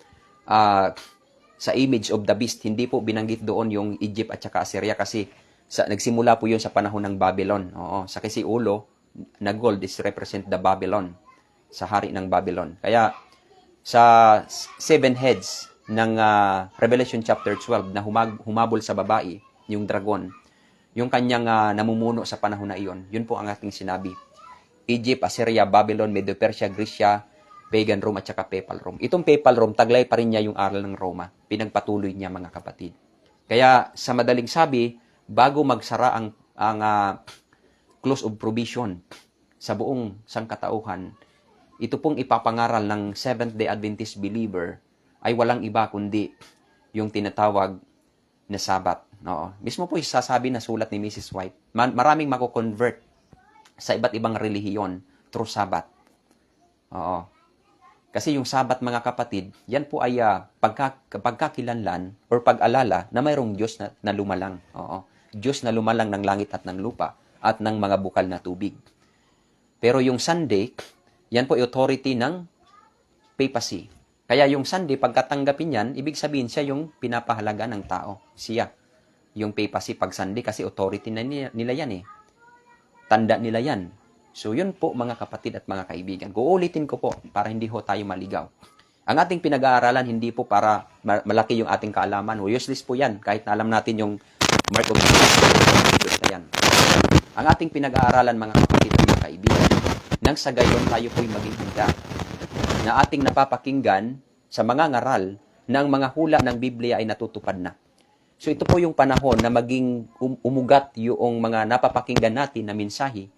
image of the beast, hindi po binanggit doon yung Egypt at saka Assyria kasi nagsimula po yun sa panahon ng Babylon. Oo, sa kasi ulo na gold is represent the Babylon, sa hari ng Babylon. Kaya sa 7 heads ng Revelation chapter 12 na humabol sa babae, yung dragon, yung kanyang namumuno sa panahon na iyon, yun po ang ating sinabi. Egypt, Assyria, Babylon, Medo-Persia, Grecia, Pagan Rome, at saka Papal Rome. Itong Papal Rome, taglay pa rin niya yung aral ng Roma. Pinagpatuloy niya, mga kapatid. Kaya sa madaling sabi, bago magsara ang close of provision, sa buong sangkatauhan, ito pong ipapangaral ng Seventh-day Adventist believer ay walang iba kundi yung tinatawag na Sabat. Oo. Mismo po isasabi na sulat ni Mrs. White, maraming mako-convert sa iba't ibang relihiyon through Sabat. Oo. Kasi yung Sabat, mga kapatid, yan po ay pagkakilanlan or pag-alala na mayroong Diyos na lumalang. Oo. Diyos na lumalang ng langit at ng lupa at ng mga bukal na tubig. Pero yung Sunday, yan po authority ng papacy. Kaya yung Sunday, pagkatanggapin yan, ibig sabihin siya yung pinapahalaga ng tao. Siya. Yung papacy pag Sunday kasi authority na nila yan eh. Tanda nila yan. So yun po mga kapatid at mga kaibigan. Uulitin ko po para hindi ho tayo maligaw. Ang ating pinag-aaralan hindi po para malaki yung ating kaalaman. Useless po yan kahit na alam natin yung Mark of Jesus na yan. Ang ating pinag-aaralan mga kapatid at mga kaibigan, nang sa gayon tayo po'y maging handa na ating napapakinggan sa mga ngaral na ang mga hula ng Biblia ay natutupad na. So ito po yung panahon na maging umugat yung mga napapakinggan natin na mensahe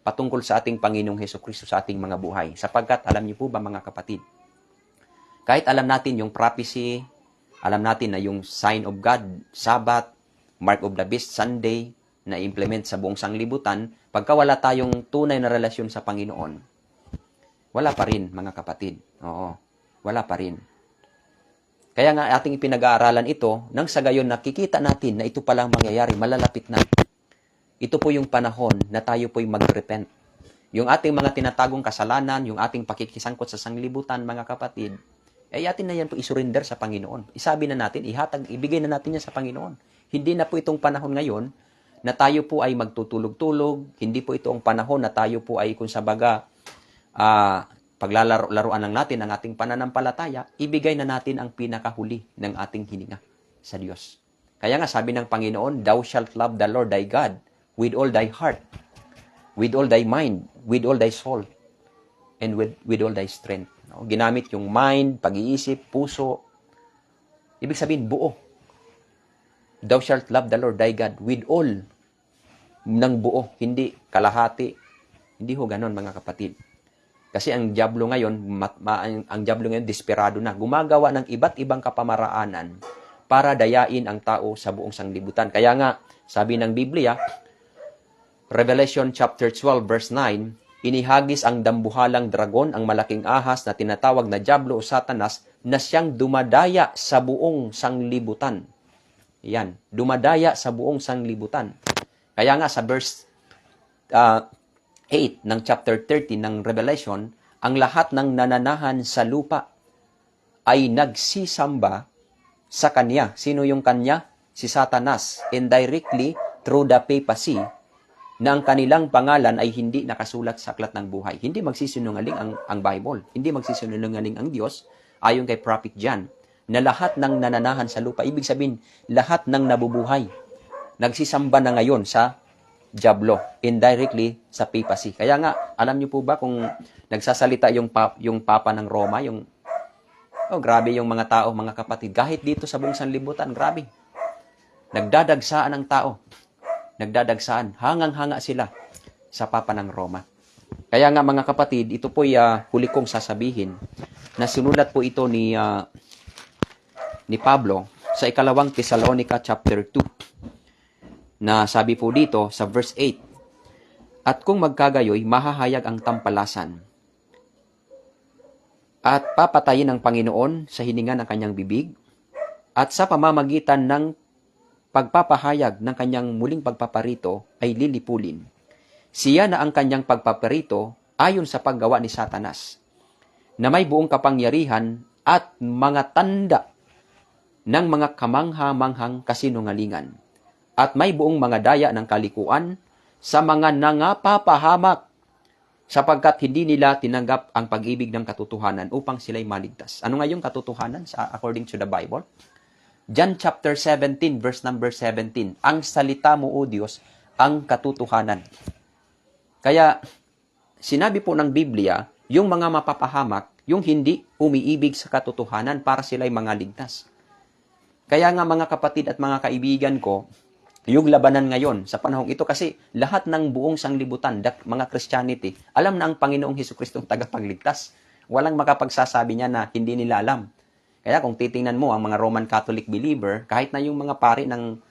patungkol sa ating Panginoong Hesukristo sa ating mga buhay. Sapagkat alam niyo po ba mga kapatid, kahit alam natin yung prophecy, alam natin na yung sign of God, Sabbath, Mark of the Beast, Sunday, na implement sa buong sanglibutan, pagka wala tayong tunay na relasyon sa Panginoon, wala pa rin mga kapatid. Oo, wala pa rin. Kaya nga ating ipinag-aaralan ito, nang sa gayon nakikita natin na ito palang mangyayari, malalapit na. Ito po yung panahon na tayo po'y mag-repent. Yung ating mga tinatagong kasalanan, yung ating pakikisangkot sa sanglibutan, mga kapatid, ay atin na yan po isurrender sa Panginoon. Isabi na natin, ibigay na natin yan sa Panginoon. Hindi na po itong panahon ngayon na tayo po ay magtutulog-tulog. Hindi po ito ang panahon na tayo po ay kung sabaga paglalaroan lang natin ang ating pananampalataya, ibigay na natin ang pinakahuli ng ating hininga sa Diyos. Kaya nga sabi ng Panginoon, Thou shalt love the Lord thy God with all thy heart, with all thy mind, with all thy soul, and with all thy strength. No? Ginamit yung mind, pag-iisip, puso. Ibig sabihin, buo. Thou shalt love the Lord thy God with all ng buo, hindi kalahati. Hindi ho ganon mga kapatid. Kasi ang diablo ngayon, ang diablo ngayon desperado na. Gumagawa ng iba't ibang kapamaraanan para dayain ang tao sa buong sanglibutan. Kaya nga, sabi ng Biblia, Revelation chapter 12 verse 9, inihagis ang dambuhalang dragon, ang malaking ahas na tinatawag na diablo o Satanas, na siyang dumadaya sa buong sanglibutan. Yan, dumadaya sa buong sanglibutan. Kaya nga sa verse 8 ng chapter 13 ng Revelation, ang lahat ng nananahan sa lupa ay nagsisamba sa kanya. Sino yung kanya? Si Satanas. Indirectly, through the papacy, na ang kanilang pangalan ay hindi nakasulat sa aklat ng buhay. Hindi magsisinungaling ang Bible. Hindi magsisinungaling ang Diyos, ayon kay Prophet John, na lahat ng nananahan sa lupa, ibig sabihin, lahat ng nabubuhay, nagsisamba na ngayon sa diablo, indirectly sa papacy. Kaya nga, alam niyo po ba kung nagsasalita yung Papa ng Roma, grabe yung mga tao, mga kapatid, kahit dito sa buong sanlibutan, grabe. Nagdadagsaan ang tao. Nagdadagsaan. Hangang-hanga sila sa Papa ng Roma. Kaya nga mga kapatid, ito po'y huli kong sasabihin na sinulat po ito ni Pablo sa ikalawang Thessalonica chapter 2 na sabi po dito sa verse 8, at kung magkagayoy, mahahayag ang tampalasan at papatayin ng Panginoon sa hininga ng kanyang bibig at sa pamamagitan ng pagpapahayag ng kanyang muling pagpaparito ay lilipulin. Siya na ang kanyang pagpaparito ayon sa paggawa ni Satanas, na may buong kapangyarihan at mga tanda ng mga kamangha-manghang kasinungalingan, at may buong mga daya ng kalikuan sa mga nangapapahamak, sapagkat hindi nila tinanggap ang pag-ibig ng katotohanan upang sila'y maligtas. Ano nga yung katotohanan according to the Bible? John chapter 17, verse number 17. Ang salita mo, O Diyos, ang katotohanan. Kaya, sinabi po ng Biblia, yung mga mapapahamak, yung hindi umiibig sa katotohanan para sila'y mga ligtas. Kaya nga mga kapatid at mga kaibigan ko, yung labanan ngayon sa panahong ito kasi lahat ng buong sanglibutan, mga Christianity, alam na ang Panginoong Hesukristo ang tagapagligtas. Walang makapagsasabi niya na hindi nila alam. Kaya kung titingnan mo ang mga Roman Catholic believer, kahit na yung mga pari ng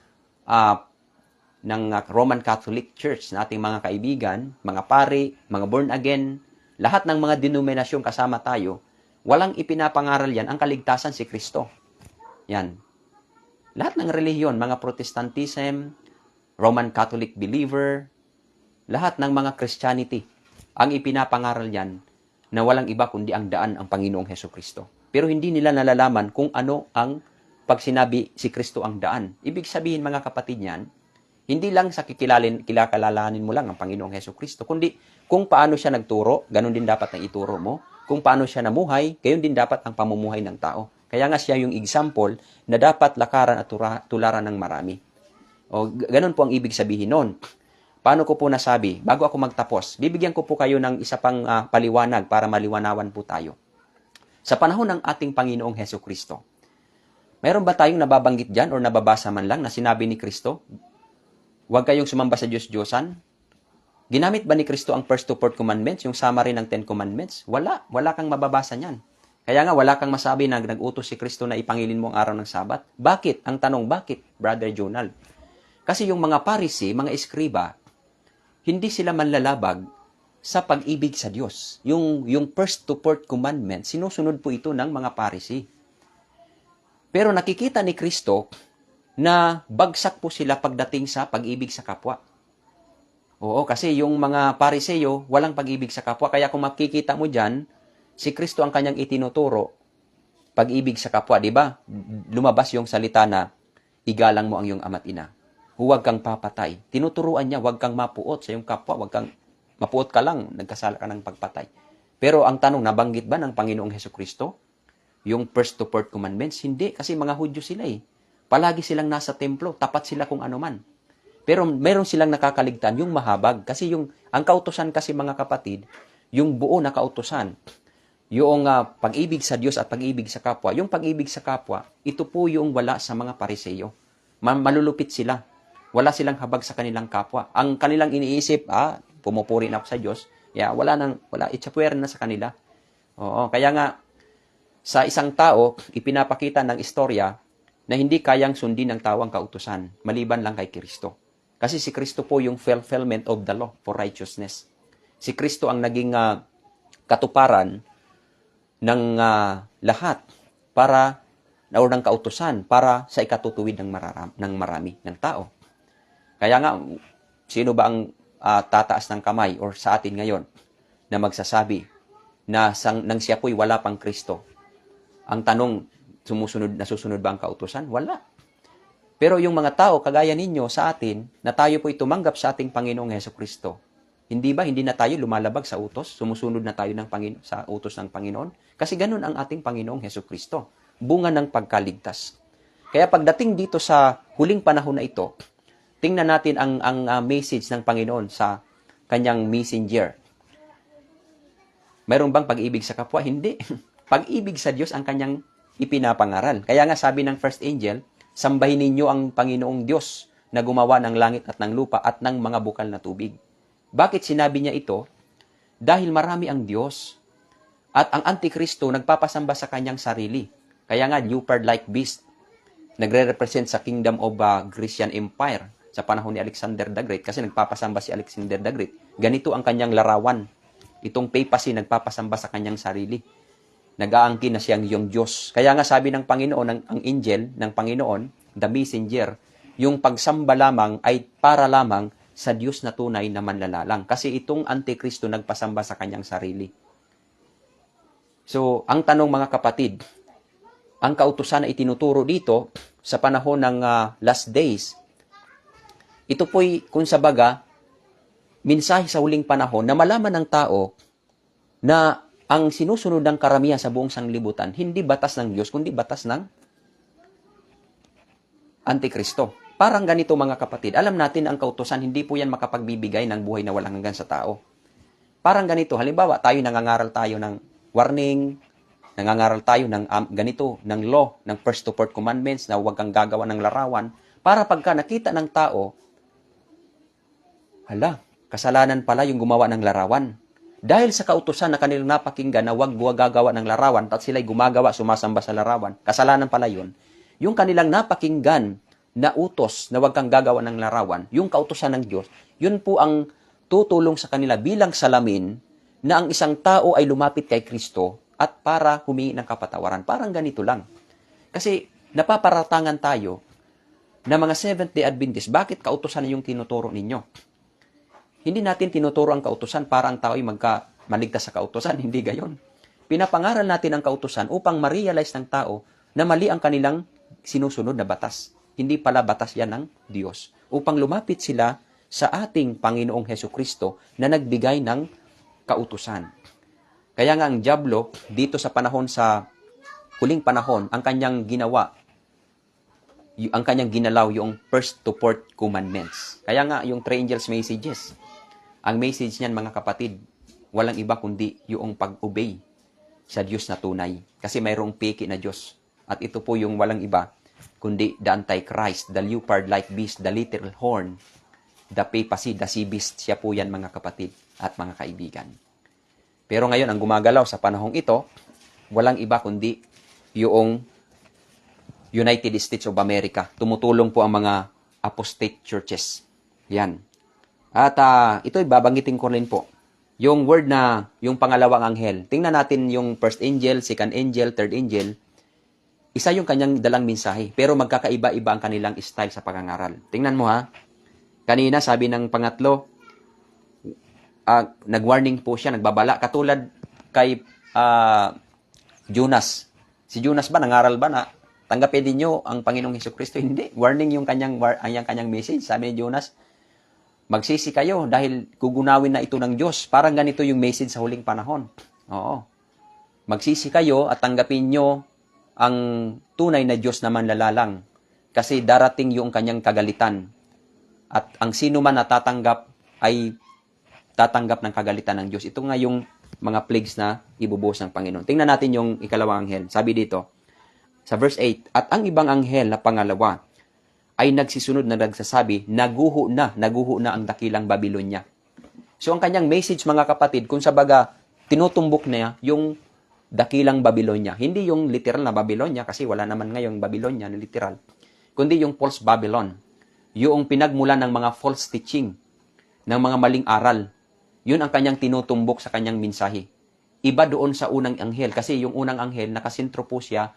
Roman Catholic Church na ating mga kaibigan, mga pari, mga born again, lahat ng mga denominasyong kasama tayo, walang ipinapangaral yan ang kaligtasan si Kristo. Yan. Lahat ng relihiyon, mga Protestantism, Roman Catholic believer, lahat ng mga Christianity, ang ipinapangaral yan na walang iba kundi ang daan ang Panginoong Hesukristo. Pero hindi nila nalalaman kung ano ang pag sinabi si Kristo ang daan. Ibig sabihin mga kapatid yan, hindi lang sa kilakalanin mo lang ang Panginoong Hesukristo, kundi kung paano siya nagturo, ganun din dapat na ituro mo. Kung paano siya namuhay, gayon din dapat ang pamumuhay ng tao. Kaya nga siya yung example na dapat lakaran at tularan ng marami. O, ganun po ang ibig sabihin nun. Paano ko po nasabi? Bago ako magtapos, bibigyan ko po kayo ng isa pang paliwanag para maliwanawan po tayo. Sa panahon ng ating Panginoong Hesukristo, mayroon ba tayong nababanggit dyan o nababasa man lang na sinabi ni Kristo, huwag kayong sumamba sa Diyos-Diyosan? Ginamit ba ni Kristo ang first to fourth commandments, yung summary ng 10 commandments? Wala. Wala kang mababasa niyan. Kaya nga, wala kang masabi na nag-utos si Kristo na ipangilin mo ang araw ng Sabat. Bakit? Ang tanong, bakit, Brother Jonal? Kasi yung mga Parisi, mga Eskriba, hindi sila manlalabag sa pag-ibig sa Diyos. Yung first to fourth commandment, sinusunod po ito ng mga Parisi. Pero nakikita ni Kristo na bagsak po sila pagdating sa pag-ibig sa kapwa. Oo, kasi yung mga Pariseo, walang pag-ibig sa kapwa. Kaya kung makikita mo dyan, si Kristo ang kanyang itinuturo, pag-ibig sa kapwa, di ba? Lumabas yung salita na, igalang mo ang iyong ama't ina. Huwag kang papatay. Tinuturuan niya, huwag kang mapuot sa iyong kapwa, huwag kang mapuot ka lang, nagkasala ka ng pagpatay. Pero ang tanong, nabanggit ba ng Panginoong Hesukristo? Yung first to fourth commandments? Hindi, kasi mga Hudyo sila eh. Palagi silang nasa templo, tapat sila kung ano man. Pero meron silang nakakaligtaan, yung mahabag. Kasi ang kautusan kasi mga kapatid, yung buo na kautusan, yung pag-ibig sa Diyos at pag-ibig sa kapwa, yung pag-ibig sa kapwa, ito po yung wala sa mga Pariseo. Malulupit sila. Wala silang habag sa kanilang kapwa. Ang kanilang iniisip, pumupuri na ako sa Diyos, wala, itsapwera na sa kanila. Oo, kaya nga, sa isang tao, ipinapakita ng istorya na hindi kayang sundin ng tao ang kautusan, maliban lang kay Kristo. Kasi si Kristo po yung fulfillment of the law for righteousness. Si Kristo ang naging katuparan ng lahat para ng kautusan para sa ikatutuwid ng marami ng tao. Kaya nga, sino ba ang tataas ng kamay or sa atin ngayon na magsasabi na nang siya po'y wala pang Kristo? Ang tanong, nasusunod ba ang kautusan? Wala. Pero yung mga tao, kagaya ninyo sa atin, na tayo po'y tumanggap sa ating Panginoong Hesukristo, hindi ba, hindi na tayo lumalabag sa utos? Sumusunod na tayo sa utos ng Panginoon? Kasi ganun ang ating Panginoong Hesukristo. Bunga ng pagkaligtas. Kaya pagdating dito sa huling panahon na ito, tingnan natin ang message ng Panginoon sa kanyang messenger. Mayroon bang pag-ibig sa kapwa? Hindi. Pag-ibig sa Diyos ang kanyang ipinapangaral. Kaya nga sabi ng first angel, sambahin ninyo ang Panginoong Diyos na gumawa ng langit at ng lupa at ng mga bukal na tubig. Bakit sinabi niya ito? Dahil marami ang Diyos at ang Antikristo nagpapasamba sa kanyang sarili. Kaya nga, leopard-like beast, nagre-represent sa kingdom of Grecian Empire sa panahon ni Alexander the Great kasi nagpapasamba si Alexander the Great. Ganito ang kanyang larawan. Itong papacy nagpapasamba sa kanyang sarili. Nag-aangkin na siyang yung Diyos. Kaya nga sabi ng Panginoon, ang angel ng Panginoon, the messenger, yung pagsamba lamang ay para lamang sa Diyos na tunay na manlalalang. Kasi itong Antikristo nagpasamba sa kanyang sarili. So, ang tanong mga kapatid, ang kautusan na itinuturo dito sa panahon ng last days, ito po'y kung sa baga, mensahe sa huling panahon na malaman ng tao na ang sinusunod ng karamihan sa buong sanglibutan, hindi batas ng Diyos, kundi batas ng Antikristo. Parang ganito mga kapatid, alam natin ang kautusan, hindi po yan makapagbibigay ng buhay na walang hanggan sa tao. Parang ganito, halimbawa nangangaral tayo ng warning, nangangaral tayo ng ganito, ng law, ng first to fourth commandments na huwag kang gagawa ng larawan. Para pagka nakita ng tao, hala, kasalanan pala yung gumawa ng larawan. Dahil sa kautusan na kanilang napakinggan na huwag gagawa ng larawan at sila'y gumagawa, sumasamba sa larawan, kasalanan pala yun. Yung kanilang napakinggan na utos na huwag kang gagawa ng larawan, yung kautusan ng Diyos, yun po ang tutulong sa kanila bilang salamin na ang isang tao ay lumapit kay Kristo at para humingi ng kapatawaran. Parang ganito lang. Kasi napaparatangan tayo na mga Seventh-day Adventist, bakit kautusan yung tinuturo ninyo? Hindi natin tinuturo ang kautusan para ang tao ay maligtas sa kautusan. Hindi gayon. Pinapangaral natin ang kautusan upang ma-realize ng tao na mali ang kanilang sinusunod na batas. Hindi pala batas yan ng Diyos. Upang lumapit sila sa ating Panginoong Hesukristo na nagbigay ng kautusan. Kaya nga ang dyablo, dito sa panahon sa huling panahon, ang kanyang ginawa, ang kanyang ginalaw yung first to fourth commandments. Kaya nga yung three angels messages, ang message niyan mga kapatid, walang iba kundi yung pag-obey sa Diyos na tunay. Kasi mayroong peki na Diyos. At ito po yung walang iba kundi the Antichrist, the leopard-like beast, the little horn, the papacy, the sea beast. Siya po yan mga kapatid at mga kaibigan. Pero ngayon, ang gumagalaw sa panahong ito, walang iba kundi yung United States of America. Tumutulong po ang mga apostate churches. Yan. At ito babanggitin ko rin po. Yung word na, yung pangalawang anghel. Tingnan natin yung first angel, second angel, third angel. Isa yung kanyang dalang mensahe. Pero magkakaiba-iba ang kanilang style sa pangangaral. Tingnan mo ha. Kanina sabi ng pangatlo, nag-warning po siya, nagbabala. Katulad kay Jonas. Si Jonas ba, nangaral ba na tanggapin din nyo ang Panginoong Hesukristo? Hindi. Warning yung kanyang message. Sabi ni Jonas, magsisi kayo dahil gugunawin na ito ng Diyos. Parang ganito yung message sa huling panahon. Oo. Magsisi kayo at tanggapin nyo ang tunay na Diyos na manlalalang. Kasi darating yung kanyang kagalitan. At ang sino man na tatanggap ay tatanggap ng kagalitan ng Diyos. Ito nga yung mga plagues na ibubuhos ng Panginoon. Tingnan natin yung ikalawang anghel. Sabi dito, sa verse 8, at ang ibang anghel na pangalawa ay nagsisunod na nagsasabi, naguho na ang dakilang Babylonia. So ang kanyang message mga kapatid, kung sabaga tinutumbok niya yung dakilang Babylonia. Hindi yung literal na Babylonia kasi wala naman ngayong Babylonia na literal. Kundi yung false Babylon. Yung pinagmulan ng mga false teaching, ng mga maling aral. Yun ang kanyang tinutumbok sa kanyang mensahe. Iba doon sa unang anghel. Kasi yung unang anghel, nakasentro po siya,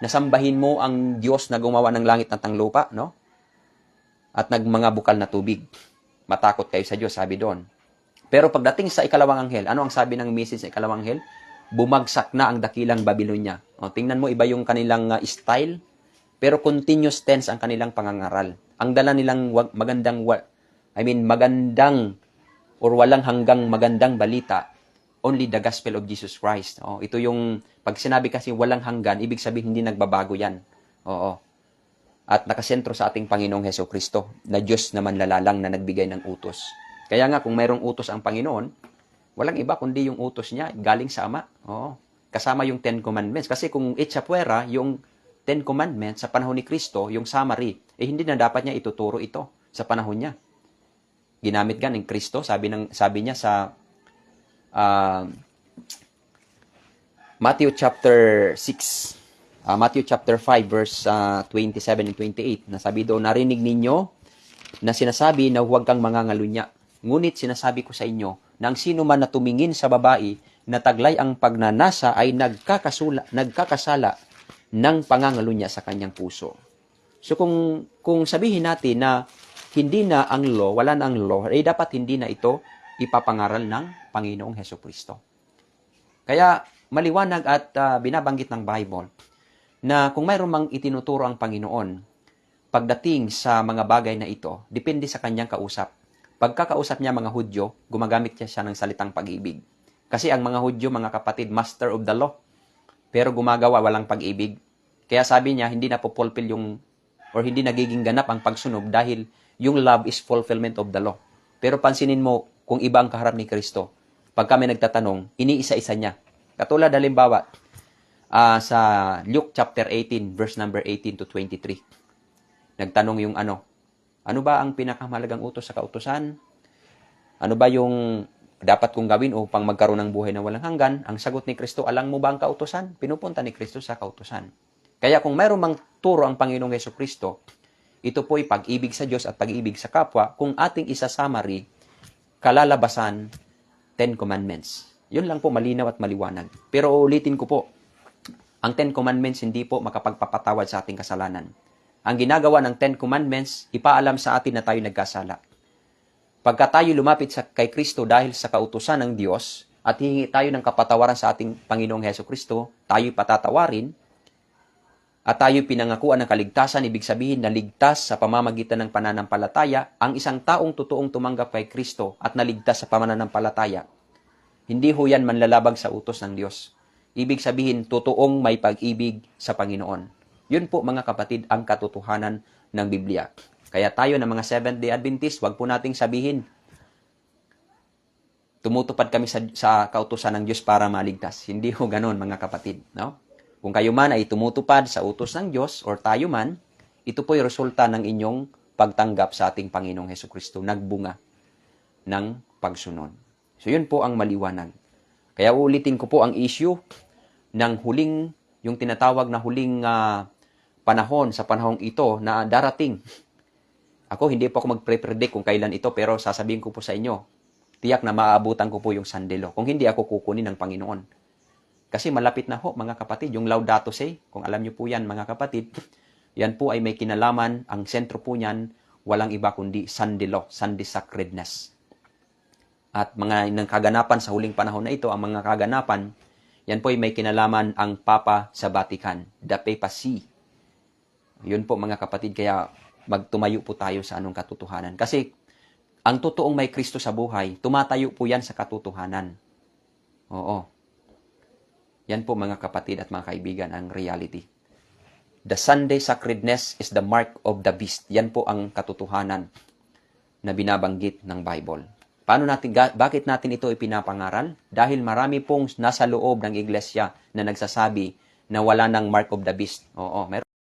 nasambahin mo ang Diyos na gumawa ng langit at ng lupa, no? At mga bukal na tubig. Matakot kayo sa Diyos, sabi doon. Pero pagdating sa ikalawang anghel, ano ang sabi ng message sa ikalawang anghel? Bumagsak na ang dakilang Babylonia. O, tingnan mo, iba yung kanilang style, pero continuous tense ang kanilang pangangaral. Ang dala nilang magandang or walang hanggang magandang balita, only the gospel of Jesus Christ. O, ito yung, pag sinabi kasi walang hanggan, ibig sabihin hindi nagbabago yan. Oo. At nakasentro sa ating Panginoong Hesukristo, na Diyos na manlalalang na nagbigay ng utos. Kaya nga, kung mayroong utos ang Panginoon, walang iba kundi yung utos niya galing sa Ama. Oo. Kasama yung Ten Commandments. Kasi kung itchapuera, yung Ten Commandments sa panahon ni Kristo, yung summary, hindi na dapat niya ituturo ito sa panahon niya. Ginamit gan ng Kristo, sabi niya sa Matthew chapter 6, Matthew chapter 5 verse 27 and 28, na sabi doon, narinig ninyo na sinasabi na huwag kang mangangalunya. Ngunit sinasabi ko sa inyo na ang sino man na tumingin sa babae na taglay ang pagnanasa ay nagkakasala ng pangangalunya sa kanyang puso. So kung sabihin natin na hindi na ang law, wala na ang law, ay dapat hindi na ito ipapangaral ng Panginoong Hesukristo. Kaya maliwanag at binabanggit ng Bible na kung mayroon mang itinuturo ang Panginoon pagdating sa mga bagay na ito, depende sa kanyang kausap. Pagkakausap niya mga Hudyo, gumagamit siya ng salitang pag-ibig. Kasi ang mga Hudyo, mga kapatid, master of the law. Pero gumagawa walang pag-ibig. Kaya sabi niya, hindi na po-fulfill hindi nagiging ganap ang pagsunog dahil yung love is fulfillment of the law. Pero pansinin mo, kung iba ang kaharap ni Kristo, pag kami nagtatanong, iniisa-isa niya. Katulad halimbawa, sa Luke chapter 18, verse number 18 to 23. Nagtanong yung ano ba ang pinakamahalagang utos sa kautusan? Ano ba yung dapat kong gawin upang magkaroon ng buhay na walang hanggan? Ang sagot ni Kristo, alam mo ba ang kautusan? Pinupunta ni Kristo sa kautusan. Kaya kung mayroon mang turo ang Panginoong Hesukristo, ito po'y pag-ibig sa Diyos at pag-ibig sa kapwa. Kung ating isa-summary, kalalabasan, 10 Commandments. Yun lang po, malinaw at maliwanag. Pero ulitin ko po, ang 10 Commandments hindi po makapagpapatawad sa ating kasalanan. Ang ginagawa ng 10 Commandments, ipaalam sa atin na tayo nagkasala. Pagka tayo lumapit kay Kristo dahil sa kautusan ng Diyos at hihingi tayo ng kapatawaran sa ating Panginoong Hesukristo, tayo'y patatawarin at tayo'y pinangakuan ng kaligtasan, ibig sabihin na ligtas sa pamamagitan ng pananampalataya. Ang isang taong totoong tumanggap kay Kristo at naligtas sa pananampalataya, hindi ho yan manlalabag sa utos ng Diyos. Ibig sabihin, totoong may pag-ibig sa Panginoon. Yun po mga kapatid ang katotohanan ng Biblia. Kaya tayo na mga Seventh-day Adventist, wag po nating sabihin, tumutupad kami sa kautusan ng Diyos para maligtas. Hindi ho ganon mga kapatid. No? Kung kayo man ay tumutupad sa utos ng Diyos or tayo man, ito po'y resulta ng inyong pagtanggap sa ating Panginoong Hesukristo, nagbunga ng pagsunod. So yun po ang maliwanag. Kaya ulitin ko po ang issue ng huling, yung tinatawag na huling panahon sa panahong ito na darating. Ako, hindi po ako magpre-predict kung kailan ito, pero sasabihin ko po sa inyo, tiyak na maaabutan ko po yung sandilo. Kung hindi ako kukunin ng Panginoon. Kasi malapit na ho, mga kapatid, yung Laudato Si, kung alam niyo po yan, mga kapatid, yan po ay may kinalaman, ang sentro po niyan, walang iba kundi sandilo, Sunday Sacredness. At mga kaganapan sa huling panahon na ito, ang mga kaganapan, yan po ay may kinalaman ang Papa sa Vatican, the Papacy. Yun po mga kapatid, kaya magtumayo po tayo sa anong katotohanan. Kasi ang totoong may Kristo sa buhay, tumatayo po yan sa katotohanan. Oo. Yan po mga kapatid at mga kaibigan ang reality. The Sunday Sacredness is the mark of the beast. Yan po ang katotohanan na binabanggit ng Bible. Bakit natin ito ipinapangaral? Dahil marami pong nasa loob ng iglesia na nagsasabi na wala ng mark of the beast. Oo, meron.